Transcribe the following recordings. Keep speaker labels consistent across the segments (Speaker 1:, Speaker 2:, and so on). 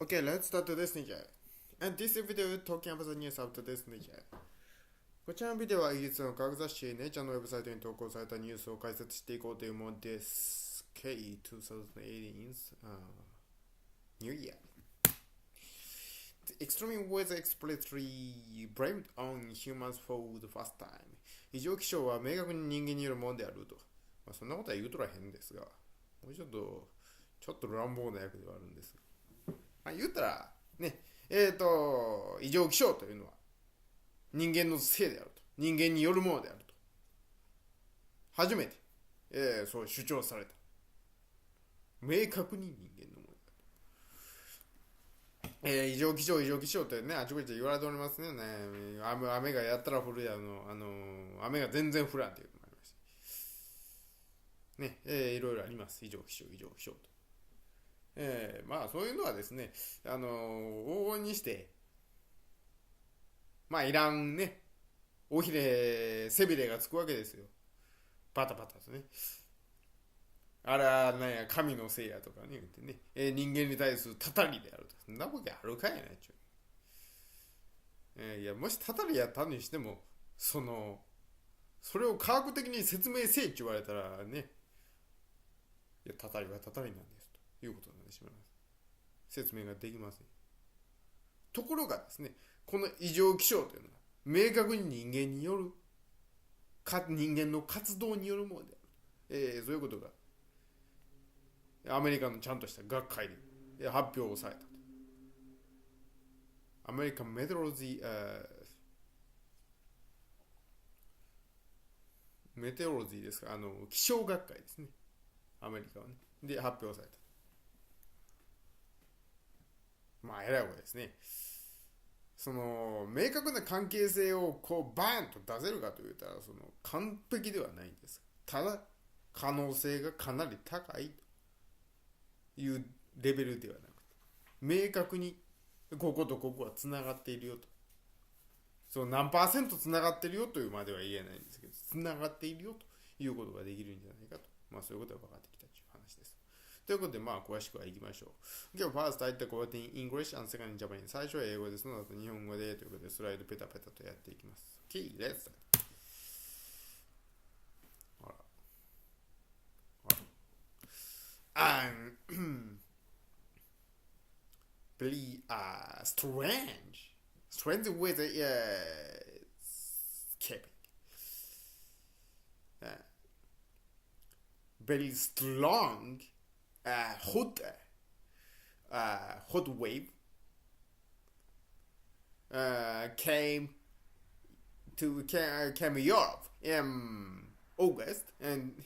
Speaker 1: Okay, let's start today's news. And this video talking about the news of today's news. こちらのビデオはイギリスの科学雑誌ネイチャーのウェブサイトに投稿されたニュースを解説していこうというものです。K2018's New Year. The extreme weather explicitly blamed on humans for the first time. 異常気象は明確に人間によるものであると。そんなことは言うとらへんですが、もうちょっと乱暴な役ではあるんです。言ったらね、異常気象というのは人間のせいであると、人間によるものであると初めて、そう主張された。明確に人間のものだと。異常気象ってね、あちこちで言われておりますね。雨がやったら降るや雨が全然降らんというのもありますしね、いろいろあります。異常気象と。そういうのはですね、往々にして、いらんね、尾ひれ、背びれがつくわけですよ。パタパタとね。あら、なんや、神のせいやとかね、言ってね、人間に対するたたりであると。そんなわけあるかいな、ちゅう。いや、もしたたりやったにしても、それを科学的に説明せえって言われたらね、いや、たたりはたたりなんですということになってしまいます。説明ができません。ところがですね、この異常気象というのは明確に人間による人間の活動によるものである、そういうことがアメリカのちゃんとした学会で発表された。アメリカンメトロロジー、メテオロジーですか、気象学会ですね、アメリカはね、で発表された。えらいことですね。明確な関係性をバーンと出せるかといったら、完璧ではないんです。ただ、可能性がかなり高いというレベルではなくて、明確にこことここはつながっているよと。何パーセントつながっているよというまでは言えないんですけど、つながっているよということができるんじゃないかと。そういうことが分かってきたという話です。ということで、詳しくはいきましょう。今日、ファースト入ったコーティン、English and second in Japanese。最初は英語で、その後日本語でということで、スライドペタペタとやっていきます。Okay, let's start. very strange weather is keeping. Very strong hot wave came Europe in August, and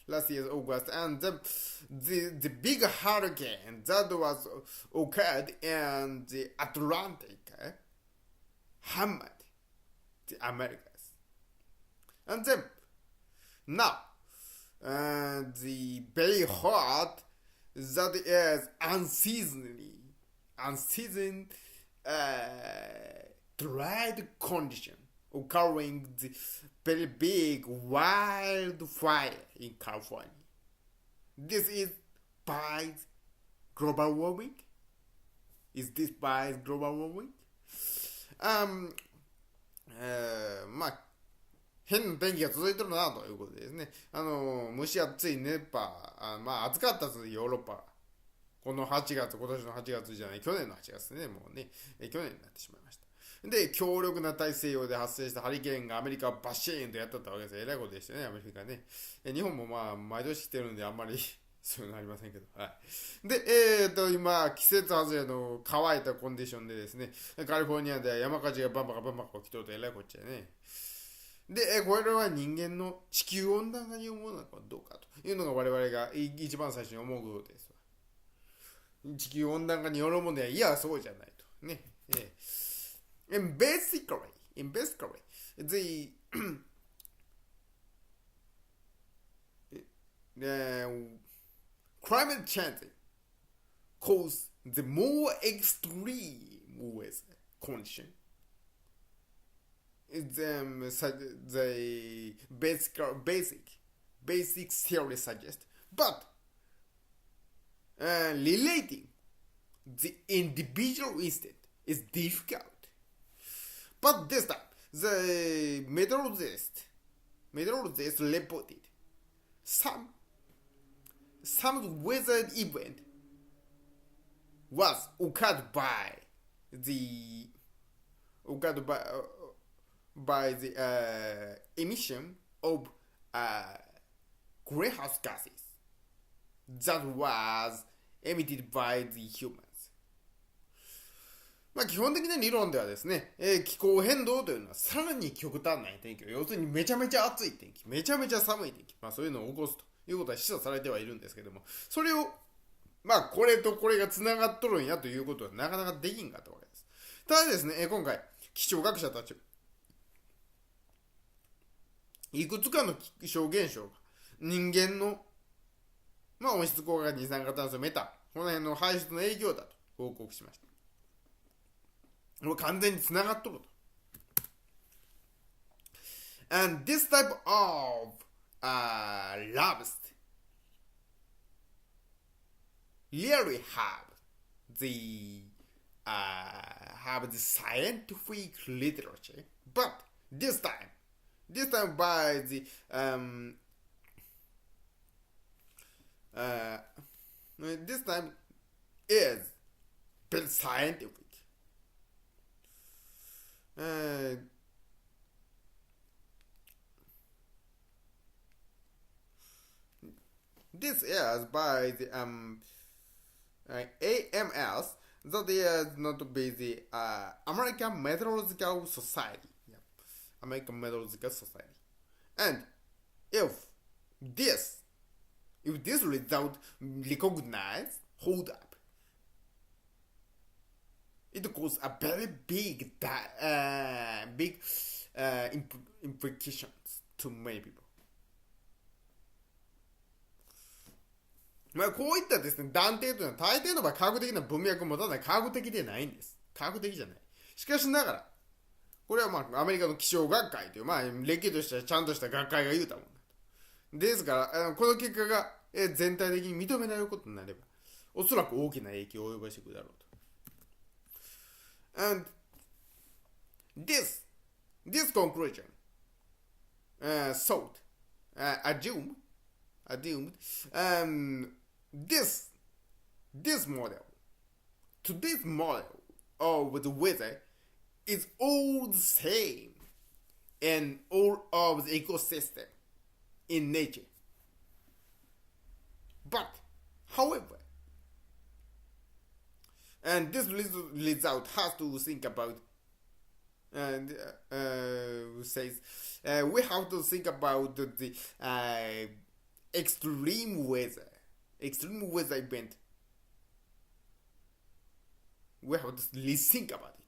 Speaker 1: last year's August, and the big hurricane that was occurred in the Atlantic hammered the Americas, and then now the very hot that is unseasoned dried condition occurring the very big wildfire in California. This is by global warming? Is this by global warming? 変な天気が続いてるなということでですね。蒸し暑い熱波、暑かったです、ヨーロッパ。今年の8月じゃない、去年の8月ね、もうね、去年になってしまいました。で、強力な大西洋で発生したハリケーンがアメリカをバシーンとやったわけです。えらいことでしたね、アメリカね。日本も毎年来てるんであんまりそういうのありませんけど。はい。で、今、季節外れの乾いたコンディションでですね、カリフォルニアでは山火事がバンバカ起きとるとえらいこっちゃね。で、これは人間の地球温暖化によるものなのかどうかというのが我々が一番最初に思うことです。地球温暖化によるものでは、いや、そうじゃないと。ね。And basically, the climate change cause the more extreme weather condition. The basic theory suggests, but relating the individual instant is difficult. But this time, the meteorologist reported some weather event was occurred by the emission of greenhouse gases that was emitted by the humans. 基本的な理論ではですね、気候変動というのはさらに極端な天気を、要するにめちゃめちゃ暑い天気、めちゃめちゃ寒い天気、そういうのを起こすということは示唆されてはいるんですけども、それをこれとこれがつながっとるんやということはなかなかできんかったわけです。ただですね、今回気象学者たちいくつかの気象現象が人間の、温室効果ガス、二酸化炭素、メタン、この辺の排出の影響だと報告しました。これ完全につながっとると。And this type of labs really have the scientific literature, but this time by the this time is very scientific. This is by the AMS, that is not by the American Meteorological Society. Yeah. American Meteorological Society. And if this result recognized, hold up, it causes a very big implications to many people. こういったですね、断定というのは大抵の場合科学的な文脈を持たない、科学的でないんです。科学的じゃない。しかしながら、これはアメリカの気象学会という、れっきとしたちゃんとした学会が言うたものだと。ですから、この結果が全体的に認められることになれば、おそらく大きな影響を及ぼしてくるだろうと。And this conclusion assumed this model, today's model of the weather is all the same in all of the ecosystem in nature. But, however, and this result has to think about, and says we have to think about the extreme weather event. We have to rethink about it.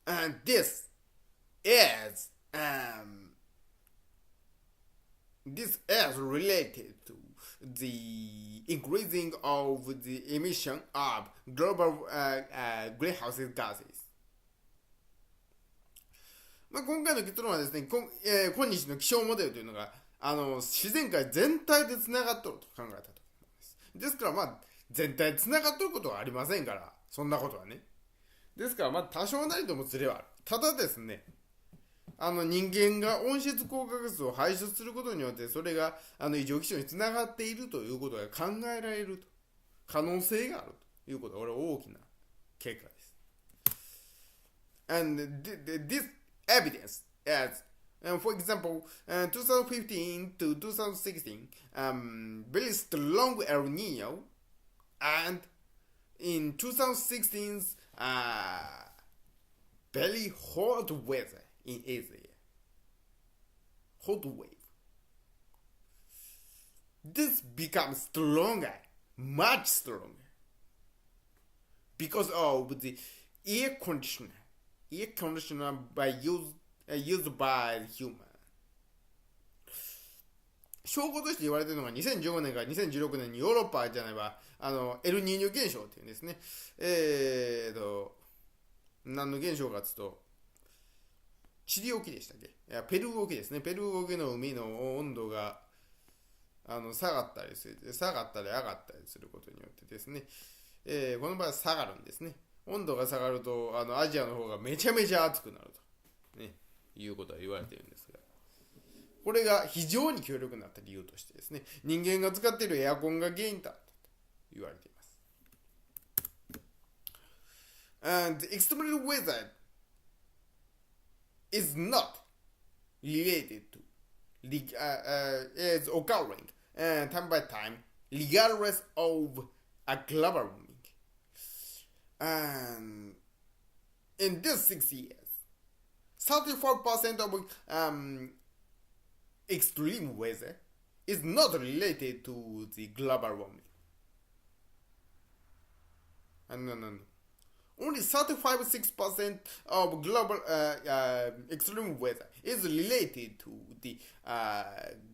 Speaker 1: And this is related to the increasing of the emission of global greenhouse gases. 今回の結論はですね、今日の気象モデルというのが自然界全体でつながっとると考えたと思います。ですから全体でつながっとることはありませんから、そんなことはね。ですから多少なりともズレはある。ただですね、人間が温室効果ガスを排出することによって、それが異常気象につながっているということが考えられると、可能性があるということは、これは大きな結果です。And this evidence as, for example, 2015 to 2016, very strong El Nino, and in 2016's very hot weather in Asia, hot wave. This becomes stronger, much stronger, because of the air conditioner used by human. 証拠として言われているのが2015年から2016年にヨーロッパじゃないわ、エルニーニョ現象っていうんですね。何の現象かというと、チリ沖でしたっけ？いや、ペルー沖ですね。ペルー沖の海の温度が下がったり上がったりすることによってですね、この場合は下がるんですね。温度が下がるとアジアの方がめちゃめちゃ暑くなると、ね、いうことは言われているんですが、これが非常に強力になった理由としてですね、人間が使っているエアコンが原因だと言われています。And extreme weather is not related to is occurring time by time regardless of a global warming. And in these 6 years, 34% of extreme weather is not related to the global warming. No. Only 35-6% of global extreme weather is related to the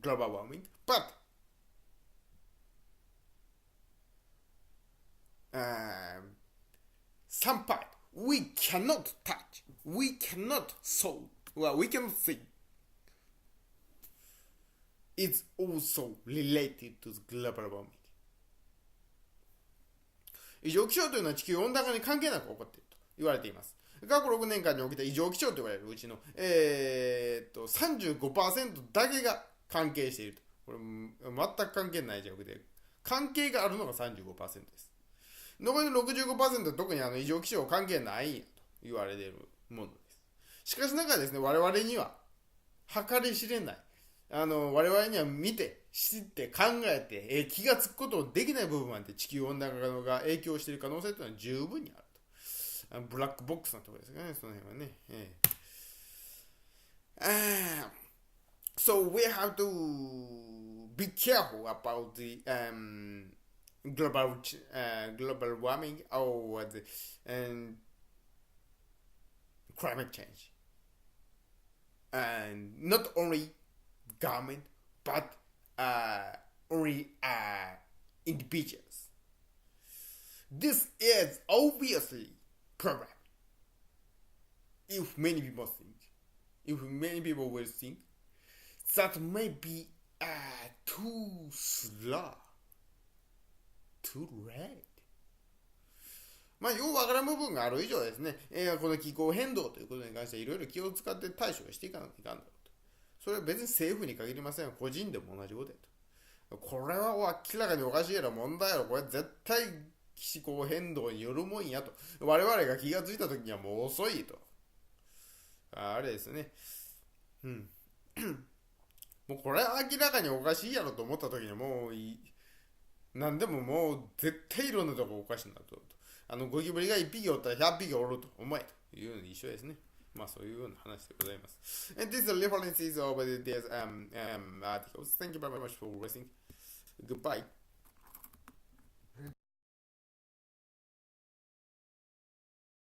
Speaker 1: global warming, but some part we cannot touch, we cannot solve, well, we cannot see. It's also related to the global warming. 異常気象というのは地球温暖化に関係なく起こっていると言われています。過去6年間に起きた異常気象と言われるうちの、35% だけが関係していると。これ全く関係ないじゃなくて、関係があるのが 35% です。残りの 65% は特に異常気象関係ないと言われているものです。しかしながらですね、我々には計り知れない、我々には見て知って考えて、気がつくことのできない部分まで地球温暖化が影響している可能性というのは十分にあると。ブラックボックスなところですね、その辺はね。So we have to be careful about the global warming or the climate change, and not only government but only individuals. This is obviously problem. If many people will think that may be too slow, too late. まあ、ようわからん部分がある以上ですね、この気候変動ということに関していろいろ気を使って対処していかなきゃいかんだろうと。それは別に政府に限りません。個人でも同じことやと。これは明らかにおかしいやろ、問題やろ、これ絶対気候変動によるもんやと。我々が気がついた時にはもう遅いと。あれですね。もうこれは明らかにおかしいやろと思った時にはもう何でももう絶対いろんなとこおかしいなと。ゴキブリが1匹おったら100匹おると思えというのに一緒ですね。まあそういうような話でございます。And these are references of these articles. Thank you very much for listening. Goodbye.